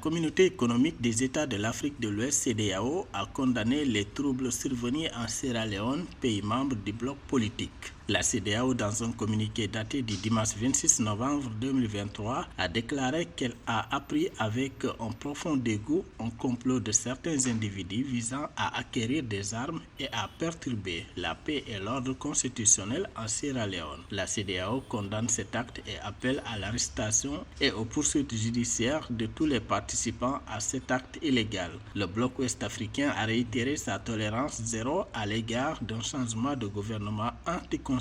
communauté économique des États de l'Afrique de l'Ouest, CEDEAO, a condamné les troubles survenus en Sierra Leone, pays membre du bloc politique. La CEDEAO, dans un communiqué daté du dimanche 26 novembre 2023, a déclaré qu'elle a appris avec un profond dégoût un complot de certains individus visant à acquérir des armes et à perturber la paix et l'ordre constitutionnel en Sierra Leone. La CEDEAO condamne cet acte et appelle à l'arrestation et aux poursuites judiciaires de tous les participants à cet acte illégal. Le bloc ouest-africain a réitéré sa tolérance zéro à l'égard d'un changement de gouvernement anticonstitutionnel.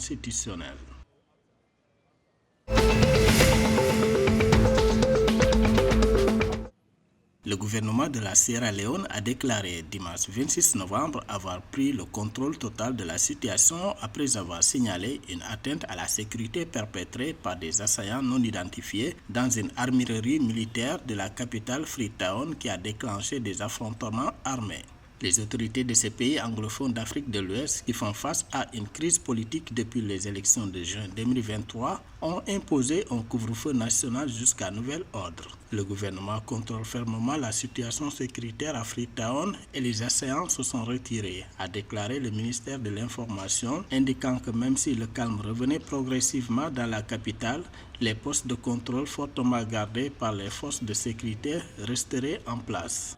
Le gouvernement de la Sierra Leone a déclaré dimanche 26 novembre avoir pris le contrôle total de la situation après avoir signalé une atteinte à la sécurité perpétrée par des assaillants non identifiés dans une armurerie militaire de la capitale Freetown qui a déclenché des affrontements armés. Les autorités de ces pays anglophones d'Afrique de l'Ouest, qui font face à une crise politique depuis les élections de juin 2023, ont imposé un couvre-feu national jusqu'à nouvel ordre. Le gouvernement contrôle fermement la situation sécuritaire à Freetown et les assaillants se sont retirés, a déclaré le ministère de l'Information, indiquant que même si le calme revenait progressivement dans la capitale, les postes de contrôle fortement gardés par les forces de sécurité resteraient en place.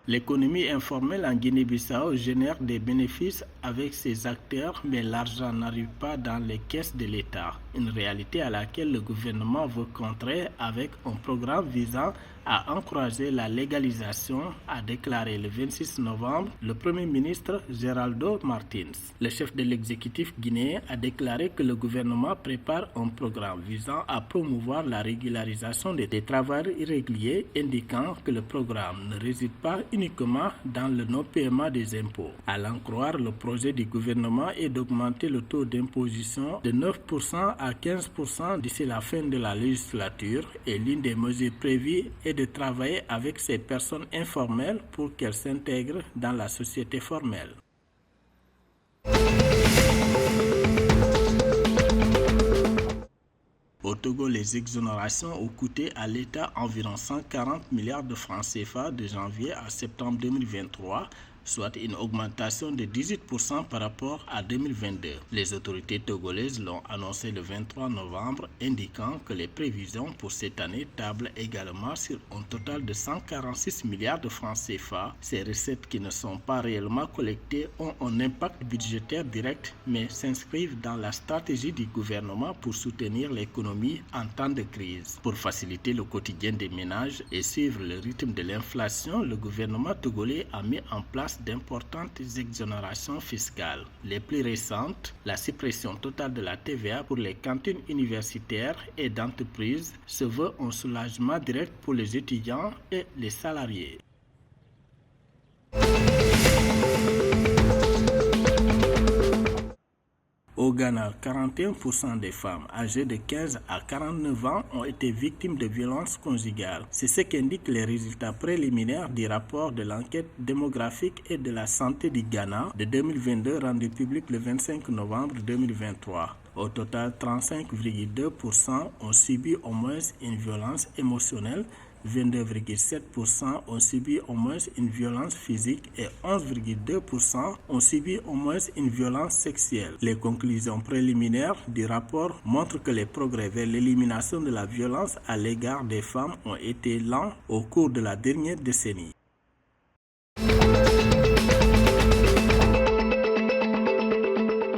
L'économie informelle en Guinée-Bissau génère des bénéfices avec ses acteurs, mais l'argent n'arrive pas dans les caisses de l'État, une réalité à laquelle le gouvernement veut contrer avec un programme visant à encourager la légalisation, a déclaré le 26 novembre le Premier ministre Geraldo Martins. Le chef de l'exécutif guinéen a déclaré que le gouvernement prépare un programme visant à promouvoir la régularisation des travailleurs irréguliers, indiquant que le programme ne réside pas uniquement dans le non-paiement des impôts. À l'en croire, le projet du gouvernement est d'augmenter le taux d'imposition de 9% à 15% d'ici la fin de la législature, et l'une des mesures prévues est de travailler avec ces personnes informelles pour qu'elles s'intègrent dans la société formelle. Au Togo, les exonérations ont coûté à l'État environ 140 milliards de francs CFA de janvier à septembre 2023, soit une augmentation de 18% par rapport à 2022. Les autorités togolaises l'ont annoncé le 23 novembre, indiquant que les prévisions pour cette année tablent également sur un total de 146 milliards de francs CFA. Ces recettes qui ne sont pas réellement collectées ont un impact budgétaire direct, mais s'inscrivent dans la stratégie du gouvernement pour soutenir l'économie en temps de crise. Pour faciliter le quotidien des ménages et suivre le rythme de l'inflation, le gouvernement togolais a mis en place d'importantes exonérations fiscales. Les plus récentes, la suppression totale de la TVA pour les cantines universitaires et d'entreprises, se veut un soulagement direct pour les étudiants et les salariés. Au Ghana, 41% des femmes âgées de 15 à 49 ans ont été victimes de violences conjugales. C'est ce qu'indiquent les résultats préliminaires du rapport de l'enquête démographique et de la santé du Ghana de 2022 rendu public le 25 novembre 2023. Au total, 35,2% ont subi au moins une violence émotionnelle, 22,7% ont subi au moins une violence physique et 11,2% ont subi au moins une violence sexuelle. Les conclusions préliminaires du rapport montrent que les progrès vers l'élimination de la violence à l'égard des femmes ont été lents au cours de la dernière décennie.